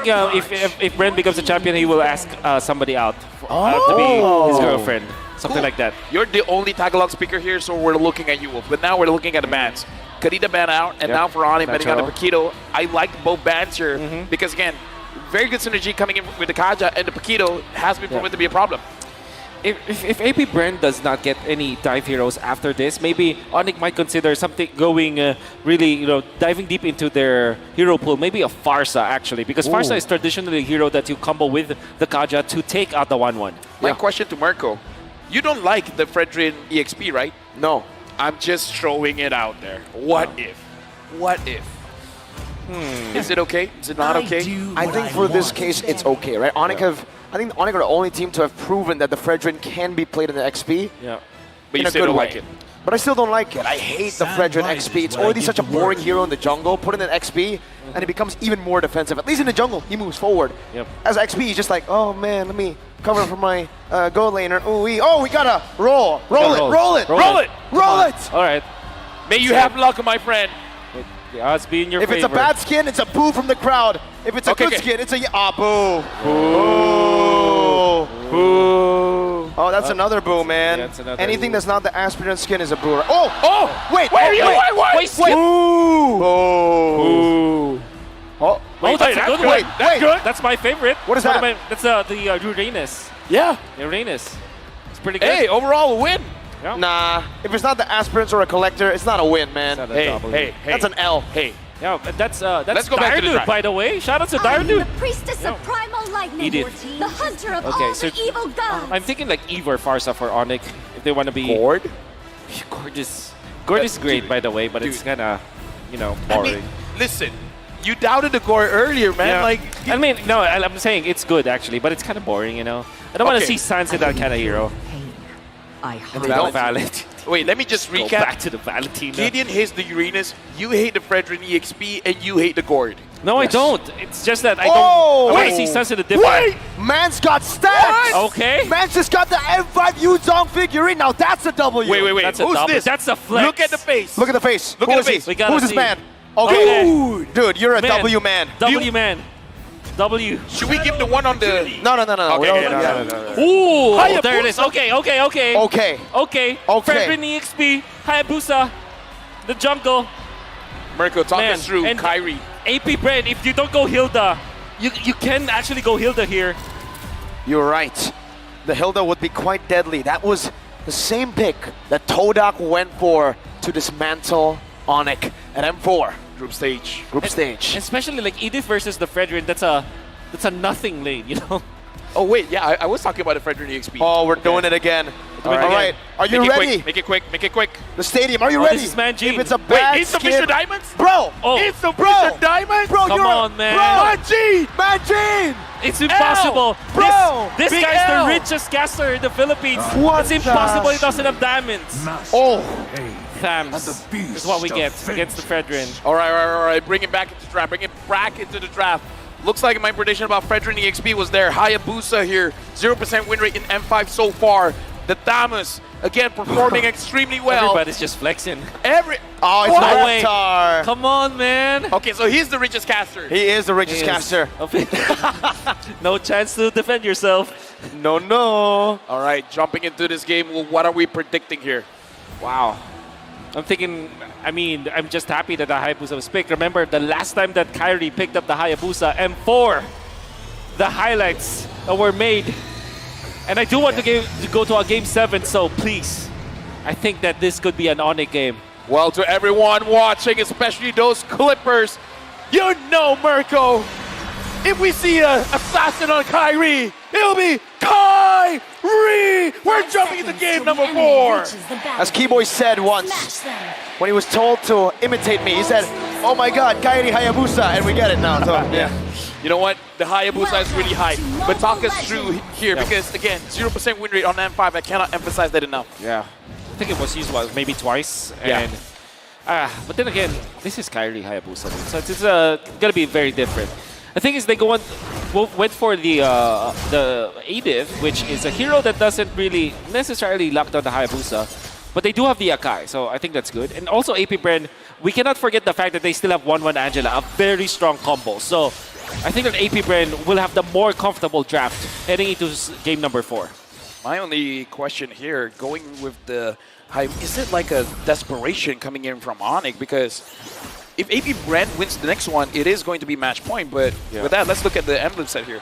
think if Bren becomes a champion, he will ask somebody out to be his girlfriend. Something like that. You're the only Tagalog speaker here, so we're looking at you. But now we're looking at the bands. Karita band out, and now for Onic betting on the Paquito. I like both bands here because, again, very good synergy coming in with the Kaja, and the Paquito has been proven to be a problem. If AP Bren does not get any dive heroes after this, maybe Onic might consider something going really, diving deep into their hero pool. Maybe a Farsa, actually, because Farsa is traditionally a hero that you combo with the Kaja to take out the 1-1. My question to Marco. You don't like the Fredrin EXP, right? No. I'm just throwing it out there. What if? What if? Is it okay? Is it not okay? I think for this case, it's okay, right? I think Onic are the only team to have proven that the Fredrin can be played in the XP. Yeah. But you still don't like it. But I still don't like it. I hate the Fredrin XP. It's already such a boring hero in the jungle. Put in an XP, and it becomes even more defensive. At least in the jungle, he moves forward. Yep. As XP, he's just like, oh man, let me cover for my gold laner. Ooh, we gotta roll. Roll it. All right. May you have luck, my friend. The odds be in your favor. If it's a bad skin, it's a boo from the crowd. If it's a good skin, it's a boo. Boo. Oh, that's another boo, man. Yeah, another Anything boo. that's not the aspirant skin is a boo. Oh! Wait! Wait! Boo! Oh, wait, that's a good one. That's good. That's my favorite. What is that? That's the Uranus. Yeah. Uranus. It's pretty good. Hey, overall a win. Yeah. Nah, if it's not the aspirants or a collector, it's not a win, man. Not a Hey, W. hey, hey. That's an L. Hey. Yeah, that's Let's go back to the Dire draft. Dude, by the way. Shout out to Dire I'm Dude. the priestess of primal lightning, Edith. the hunter of Okay, all so the evil gods. I'm thinking like Eve or Farsa for Onic if they want to be Board? gorgeous. Gorgeous great, dude, by the way, but it's kind of, boring. Listen, you doubted the core earlier, man. Yeah. No, I'm saying it's good actually, but it's kind of boring, I don't want to see Sans in that kind of hero. I And they don't valid. Wait, let me just Go recap. back to the Valentina. Gideon hates the Uranus, you hate the Fredrin EXP, and you hate the Gord. No, I don't. It's just that I Oh! don't. I want to see Sans in a different. Wait! Man's got stats! Okay. Man's just got the M5 Yuzong figurine. Now that's a W. Wait. That's a Who's double. this? That's a flex. Look at the face. Look at the face. Look Who at is the he? face. We gotta Who's this see. man? Okay. Dude, you're a Man. W man. W man. W. Should we give the one on the... No. Okay, We don't- no. Ooh, Hayabusa. there it is. Okay. Okay. Fredrin EXP, Hayabusa, the jungle. Mirko, talk Man, us through and- Kyrie. AP Bren, if you don't go Hilda, you can actually go Hilda here. You're right. The Hilda would be quite deadly. That was the same pick that Todak went for to dismantle Onic at M4 Group stage. group stage. Especially like Edith versus the Fredrin, that's a nothing lane, Oh, wait, yeah, I was talking about the Fredrin EXP. Oh, we're doing it again. All it again. right. Are you Make it ready? quick, make it quick. The stadium, are you Oh, ready? this is Manjin. If it's a Wait, bad insufficient skin, diamonds? bro, Oh, Insufficient diamonds? bro, Come you're on, man. Manjin, Manjin. it's impossible. Bro, this big guy's L. the richest caster in the Philippines. What It's impossible the- he doesn't have diamonds. Oh, Thams is what we get against the Fredrin. All right. Bring it back into the draft. Bring it back into the draft. Looks like my prediction about Fredrin EXP was there. Hayabusa here, 0% win rate in M5 so far. The Thamus, again, performing extremely well. Everybody's just flexing. oh, it's What? No way. Reptar. Come on, man. Okay, so he's the richest caster. He is the richest caster. No chance to defend yourself. No. All right, jumping into this game, well, what are we predicting here? Wow. I'm just happy that the Hayabusa was picked. Remember, the last time that Kyrie picked up the Hayabusa, M4, the highlights that were made. And I do want to go to a Game 7, so please, I think that this could be an Onic game. Well, to everyone watching, especially those Clippers, you know, Mirko, if we see an assassin on Kyrie, it'll be Kyrie! We're jumping into game number 4. As Keyboy said once, when he was told to imitate me, he said, oh my god, Kairi Hayabusa, and we get it now. So, yeah. You know what? The Hayabusa is really high. But talk us through here, because again, 0% win rate on M5, I cannot emphasize that enough. Yeah. I think it was used maybe twice. Yeah. And, but then again, this is Kyrie Hayabusa. So it's going to be very different. The thing is, they went for the Edith, which is a hero that doesn't really necessarily lock down the Hayabusa, but they do have the Akai, so I think that's good. And also AP Bren, we cannot forget the fact that they still have 1-1 Angela, a very strong combo. So I think that AP Bren will have the more comfortable draft heading into game number 4. My only question here, going with the high, is it like a desperation coming in from Onic? Because if AP Bren wins the next one, it is going to be match point. But with that, let's look at the emblem set here.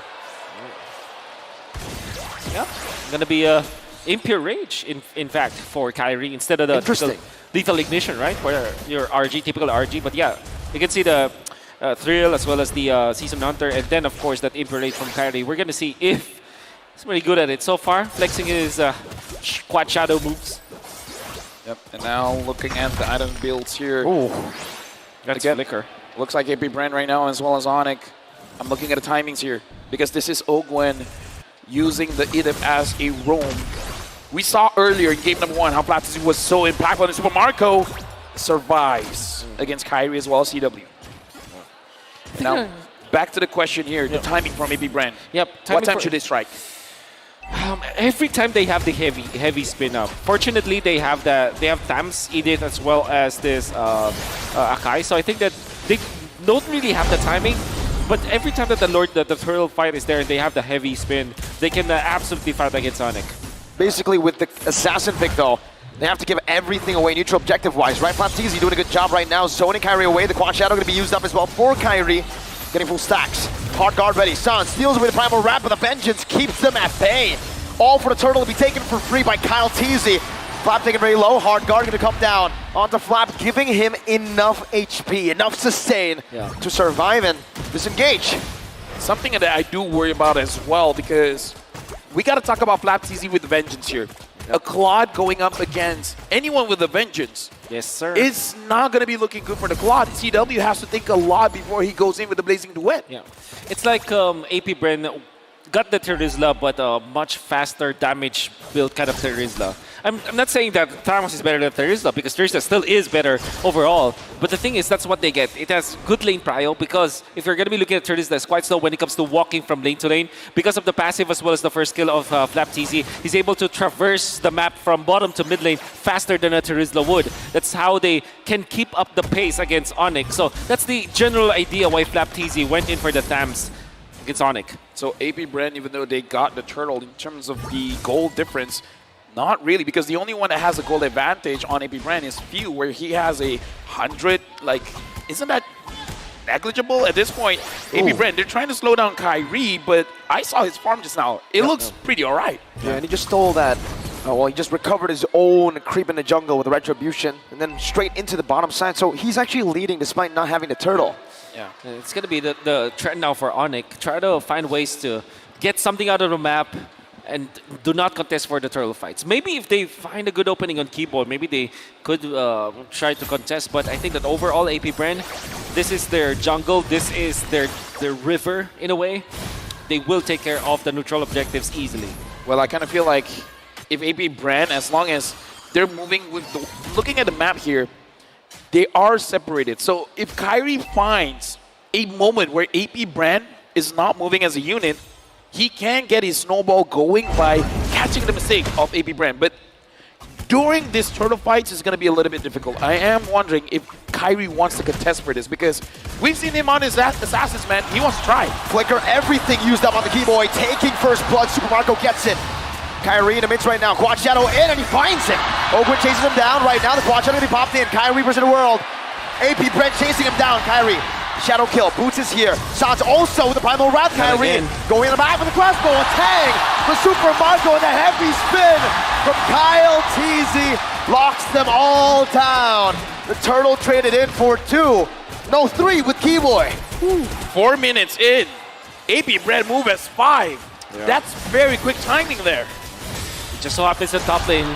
Yeah, gonna be a Impure Rage, in fact, for Kyrie instead of the Interesting. lethal Ignition, right? For your RG, typical RG. But yeah, you can see the Thrill as well as the Season Hunter, and then of course that Impure Rage from Kyrie. We're gonna see if he's really good at it so far, flexing his quad shadow moves. Yep, and now looking at the item builds here. Oh, that's Again, Flicker. Looks like AP Bren right now as well as Onic. I'm looking at the timings here because this is Ogwen using the Idip as a roam. We saw earlier in game number 1 how Flapsy was so impactful, and Super Marco survives against Kyrie as well as CW. Now, back to the question here, the timing from AP Bren. Yep. What time should they strike? Every time they have the heavy spin up. Fortunately, they have Tams, Edith, as well as this Akai. So I think that they don't really have the timing. But every time that the turtle fight is there and they have the heavy spin, they can absolutely fight against Onic. Basically, with the assassin pick, though, they have to give everything away neutral objective-wise, right? Flapsy doing a good job right now, zoning Kyrie away. The Quad Shadow going to be used up as well for Kyrie. Getting full stacks. Hard guard ready. San steals away the Primal Wrap, but the Vengeance keeps them at bay. All for the turtle to be taken for free by Kyle Teasy. Flap taken very low. Hard guard going to come down onto Flap, giving him enough HP, enough sustain to survive and disengage. Something that I do worry about as well, because we got to talk about Flap TZ with Vengeance here. A Claude going up against anyone with a Vengeance. Yes, sir. It's not going to be looking good for the Claude. CW has to think a lot before he goes in with the Blazing Duet. Yeah. It's like AP Bren got the Terizla, but a much faster damage build kind of Terizla. I'm not saying that Thanos is better than Terizla, because Terizla still is better overall. But the thing is, that's what they get. It has good lane prio, because if you're going to be looking at Terizla, it's quite slow when it comes to walking from lane to lane. Because of the passive as well as the first skill of Flap TZ, he's able to traverse the map from bottom to mid lane faster than a Terizla would. That's how they can keep up the pace against Onic. So that's the general idea why Flap TZ went in for the Thams against Onic. So AP Bren, even though they got the turtle in terms of the gold difference, not really, because the only one that has a gold advantage on AP Bren is Few, where he has 100. Like, isn't that negligible at this point? AP Bren, they're trying to slow down Kyrie, but I saw his farm just now. It looks pretty all right. Yeah, and he just stole that. Well, he just recovered his own creep in the jungle with a Retribution, and then straight into the bottom side. So he's actually leading despite not having the turtle. Yeah, it's going to be the trend now for Onic. Try to find ways to get something out of the map and do not contest for the turtle fights. Maybe if they find a good opening on keyboard, maybe they could try to contest. But I think that overall, AP Bren, this is their jungle. This is their river, in a way. They will take care of the neutral objectives easily. Well, I kind of feel like if AP Bren, as long as they're moving with looking at the map here, they are separated. So if Kyrie finds a moment where AP Bren is not moving as a unit, he can get his snowball going by catching the mistake of AP Bren. But during this turtle fights, it's going to be a little bit difficult. I am wondering if Kyrie wants to contest for this, because we've seen him on his assassins, man. He wants to try. Flicker, everything used up on the keyboy, taking first blood. Super Marco gets it. Kyrie in the midst right now. Quad Shadow in, and he finds it. Ogwen chases him down right now. The Quad Shadow he popped in. Kyrie versus the world. AP Bren chasing him down. Kyrie. Shadow kill. Boots is here. Sans also with the Primal Wrath. Kyrie going in the back with the crossbow. A tang for Super Marco, and the heavy spin from Kyle Teasy locks them all down. The turtle traded in for 3 with Keyboy. 4 minutes in. AP Bren move as 5. Yeah. That's very quick timing there. It just so happens that top lane,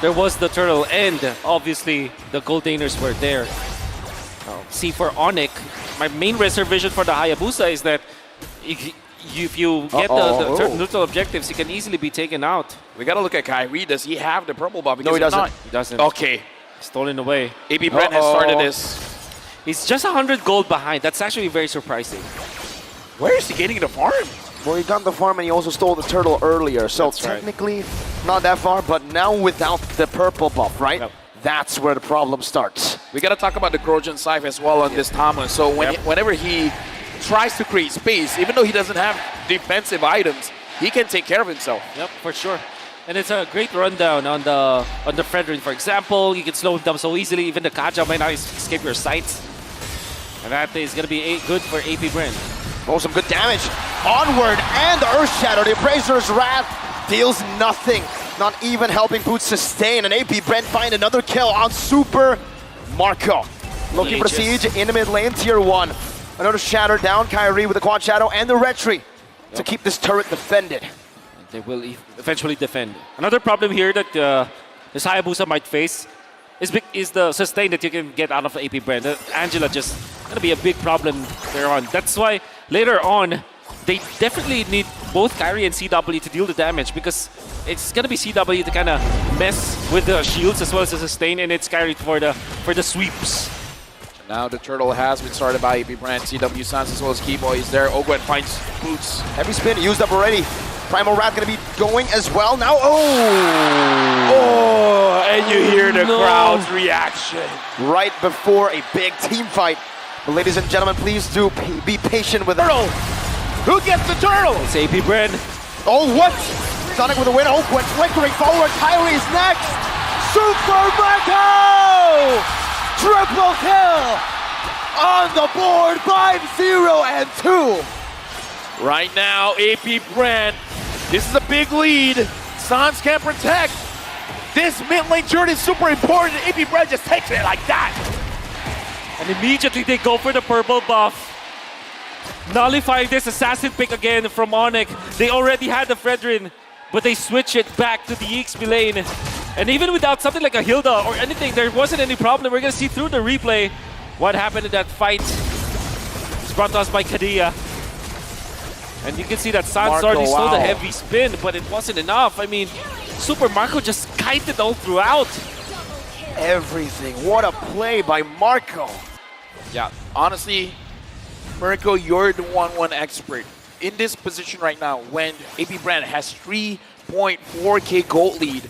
there was the turtle, and obviously the Goldaners were there. See, for Onic, my main reservation for the Hayabusa is that if you get the neutral objectives, he can easily be taken out. We got to look at Kyrie. Does he have the purple buff? No, he doesn't. He doesn't. Okay. Stolen away. AP Bren has started this. He's just 100 gold behind. That's actually very surprising. Where is he getting the farm? Well, he got the farm and he also stole the turtle earlier. So That's technically not that far, but now without the purple buff, right? Yep. That's where the problem starts. We got to talk about the Trojan Scythe as well on this Tama. So whenever he tries to create space. Even though he doesn't have defensive items, he can take care of himself. Yep, for sure. And it's a great rundown on the Fredrin, for example. You can slow him down so easily. Even the Kaja might not escape your sights. And that is going to be good for AP Bren. Oh, some good damage. Onward and Earth Shadow. The Appraiser's Wrath deals nothing. Not even helping Boots sustain. And AP Bren find another kill on Super Marco. Looking for the siege in the mid lane, tier 1. Another Shatter down, Kyrie with the Quad Shadow and the Retry to keep this turret defended. They will eventually defend. Another problem here that this Hayabusa might face is the sustain that you can get out of AP Bren. Angela just going to be a big problem there on. That's why later on, they definitely need both Kyrie and CW to deal the damage, because it's going to be CW to kind of mess with the shields as well as the sustain, and it's Kyrie for the sweeps. Now the turtle has been started by AP Bren. CW Sans as well as Keyboy is there. Ogwen finds Boots. Heavy spin used up already. Primal Wrath going to be going as well. Now, And you hear the crowd's reaction. right before a big team fight. But ladies and gentlemen, please do be patient with Turtle! Who gets the turtle? It's AP Bren. Oh, what? Sonic with a win. Oh, went flickering forward. Kyrie's next. Super Marco! Triple kill on the board. 5-0 and 2. Right now, AP Bren. This is a big lead. Sans can't protect. This mid lane turret is super important. AP Bren just takes it like that. And immediately they go for the purple buff. Nullifying this assassin pick again from Onic. They already had the Fredrin, but they switch it back to the EXP lane. And even without something like a Hilda or anything, there wasn't any problem. We're going to see through the replay what happened in that fight. It's brought to us by Kadia. And you can see that Sans already stole the heavy spin, but it wasn't enough. I mean, Super Marco just kited all throughout. Everything. What a play by Marco. Yeah, honestly, Mirko, you're the 1-1 expert. In this position right now, when AP Bren has 3.4k gold lead,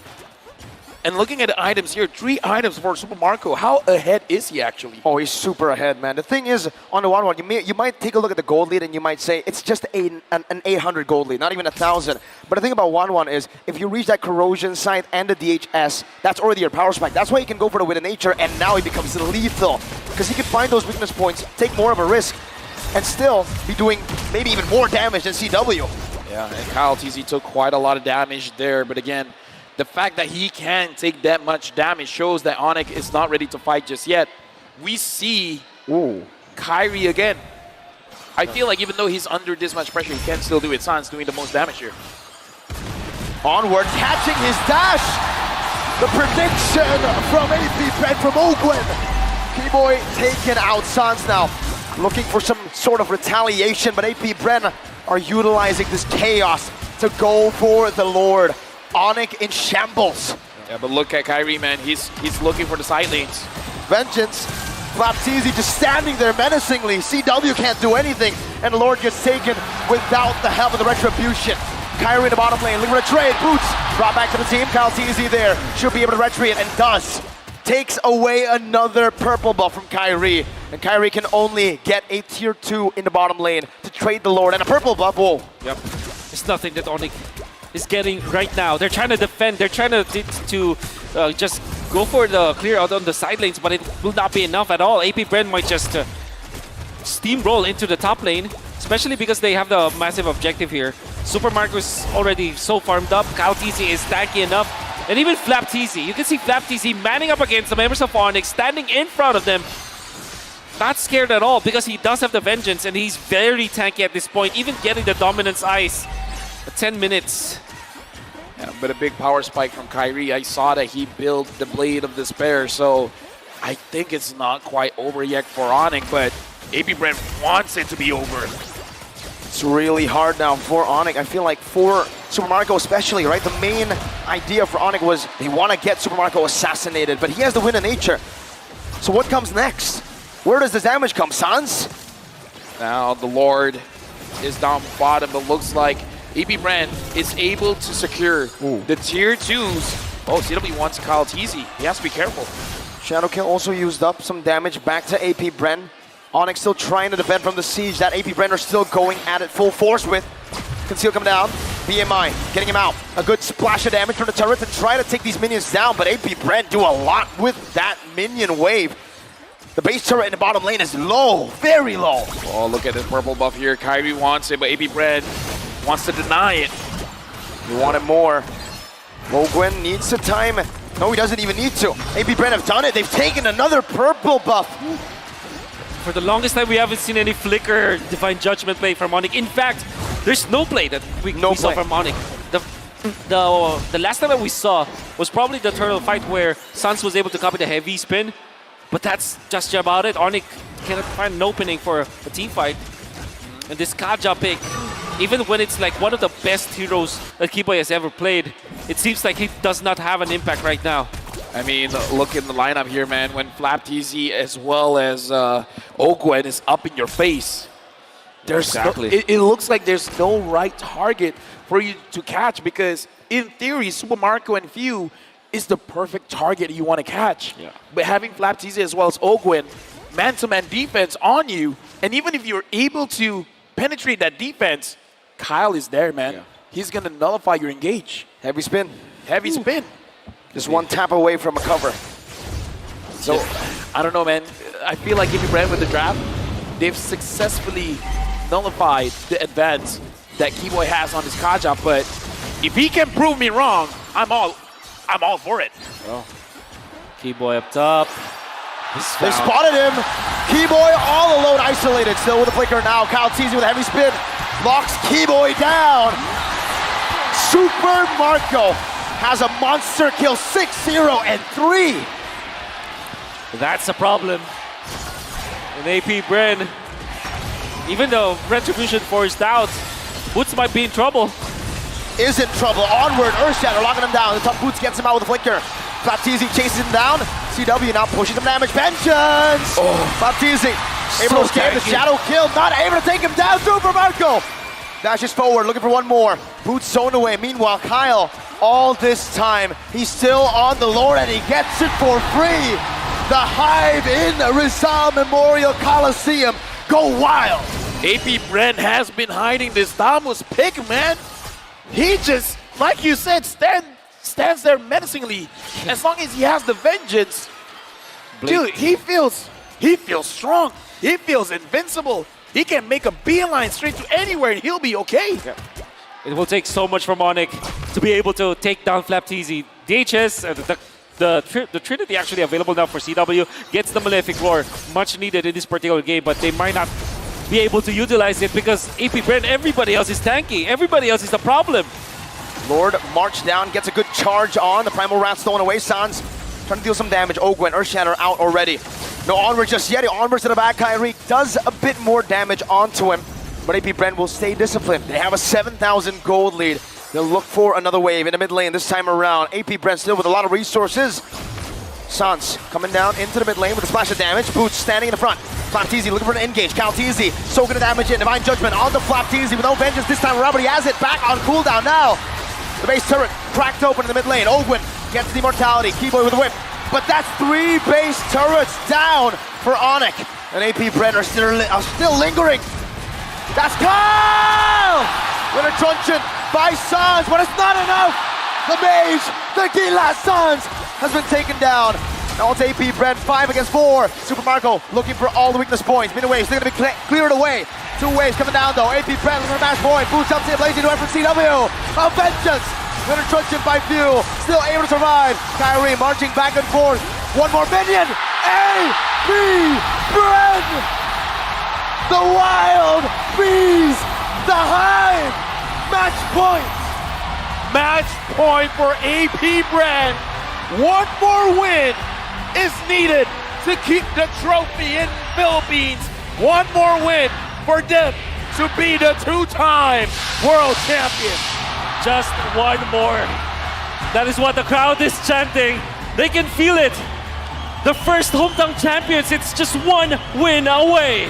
and looking at the items here, 3 items for Super Marco, how ahead is he actually? Oh, he's super ahead, man. The thing is, on the 1-1, you might take a look at the gold lead and you might say it's just an 800 gold lead, not even 1,000. But the thing about 1-1 is, if you reach that corrosion site and the DHS, that's already your power spike. That's why you can go for the Wit of Nature, and now he becomes lethal. Because he can find those weakness points, take more of a risk, and still be doing maybe even more damage than CW. Yeah, and Kyle TZ took quite a lot of damage there, but again, the fact that he can take that much damage shows that Onic is not ready to fight just yet. We see Kyrie again. I feel like even though he's under this much pressure, he can still do it. Sans doing the most damage here. Onward, catching his dash. The prediction from AP Bren from Ogwen. Keyboy taking out Sans now. Looking for some sort of retaliation, but AP Bren are utilizing this chaos to go for the Lord. Onic in shambles. Yeah, but look at Kyrie, man. He's looking for the side lanes. Vengeance. Flapteezy just standing there menacingly. CW can't do anything, and Lord gets taken without the help of the Retribution. Kyrie in the bottom lane, looking for a trade. Boots brought back to the team. Kyle TZ there. Should be able to retreat, and does. Takes away another purple buff from Kyrie. And Kyrie can only get a tier 2 in the bottom lane to trade the Lord. And a purple buff, whoa. Yep. It's nothing that Onic is getting right now. They're trying to defend. They're trying to just go for the clear out on the side lanes, but it will not be enough at all. AP Bren might just steamroll into the top lane, especially because they have the massive objective here. Super Marco is already so farmed up. Kyle TZ is tanky enough. And even Flap TZ. You can see Flap TZ manning up against the members of Onic, standing in front of them. Not scared at all because he does have the Vengeance and he's very tanky at this point, even getting the Dominance Ice. 10 minutes. Yeah, but a big power spike from Kyrie. I saw that he built the Blade of Despair, so I think it's not quite over yet for Onic, but AP Bren wants it to be over. It's really hard now for Onic. I feel like for Super Marco especially, right? The main idea for Onic was they want to get Super Marco assassinated, but he has the Win of Nature. So what comes next? Where does the damage come, Sans? Now the Lord is down bottom, but looks like AP Bren is able to secure the tier 2s. Oh, CW wants Kyle TZ. He has to be careful. Shadow Kill also used up some damage back to AP Bren. Onic still trying to defend from the siege that AP Bren are still going at it full force with. Conceal coming down. BMI getting him out. A good splash of damage from the turret to try to take these minions down, but AP Bren do a lot with that minion wave. The base turret in the bottom lane is low, very low. Oh, look at this purple buff here. Kyrie wants it, but AP Bren wants to deny it. He wanted more. Ogwen needs to time. No, he doesn't even need to. AP Bren have done it. They've taken another purple buff. For the longest time, we haven't seen any Flicker Divine Judgment play from Onic. In fact, there's no play that we saw from Onic. The last time that we saw was probably the turtle fight where Sans was able to copy the heavy spin, but that's just about it. Onic cannot find an opening for a team fight. And this Kaja pick, even when it's like one of the best heroes that Kiboy has ever played, it seems like he does not have an impact right now. I mean, look in the lineup here, man. When Flap TZ as well as Ogwen is up in your face, there's it looks like there's no right target for you to catch, because in theory, Super Marco and Few is the perfect target you want to catch. Yeah. But having Flap TZ as well as Ogwen, man-to-man defense on you, and even if you're able to penetrate that defense, Kyle is there, man. Yeah. He's going to nullify your engage. Heavy spin. Heavy spin. Just one tap away from a cover. So, I don't know, man. I feel like if you ran with the draft, they've successfully nullified the advance that Kiboy has on his Kaja, but if he can prove me wrong, I'm all for it. Oh. Kiboy up top. They spotted him. Kiboy all alone, isolated. Still with a flicker now. Kyle teasing with a heavy spin. Locks Kiboy down. Super Marco has a monster kill, 6-0 and 3. That's a problem. And AP Bren, even though Retribution forced out, Boots might be in trouble. Is in trouble. Onward, Earthshatter locking him down. The top Boots gets him out with a flicker. Flapteezy chases him down. CW now pushing some damage. Vengeance! Flapteezy able to escape the shadow kill. Not able to take him down. Super Marco dashes forward, looking for one more. Boots zoned away. Meanwhile, Kyle, all this time, he's still on the Lord and he gets it for free. The Hive in Rizal Memorial Coliseum. Go wild. AP Bren has been hiding this Damus pick, man. He just, like you said, stands there menacingly. As long as he has the vengeance, dude, he feels strong. He feels invincible. He can make a beeline straight to anywhere and he'll be okay. Yeah. It will take so much from Onic to be able to take down Flapteezy. DHS, the Trinity actually available now for CW, gets the Malefic Roar, much needed in this particular game, but they might not be able to utilize it because AP Bren, everybody else is tanky. Everybody else is the problem. Lord march down, gets a good charge on. The Primal Rat stolen away. Sans trying to deal some damage. Ogwen, Earthshatter out already. No onward just yet. He onwards to the back. Kyrie does a bit more damage onto him, but AP Bren will stay disciplined. They have a 7,000 gold lead. They'll look for another wave in the mid lane this time around. AP Bren still with a lot of resources. Sans coming down into the mid lane with a splash of damage. Boots standing in the front. Flapteezy looking for an engage. Calteezy soaking the damage in. Divine Judgment on the Flapteezy with no vengeance this time around, but he has it back on cooldown now. The base turret cracked open in the mid lane. Ogwen gets the immortality. Kiboy with a whip. But that's 3 base turrets down for Onic. And AP Bren are still lingering. That's Kyle! With a truncheon by Sans, but it's not enough. The mage, the Gila Sans, has been taken down. Now it's AP Bren, 5 against 4. Super Marco looking for all the weakness points. Mid waves, they're going to be cleared away. 2 waves coming down though. AP Bren looking for a match point. Boots up to the blazing door from CW. A vengeance. With a truncheon by Few. Still able to survive. Kyrie marching back and forth. One more minion. AP Bren. The Wild Bees. The Hive. Match point. Match point for AP Bren. One more win is needed to keep the trophy in Philippines. One more win for them to be the 2-time world champion. Just one more. That is what the crowd is chanting. They can feel it. The first hometown champions, it's just one win away.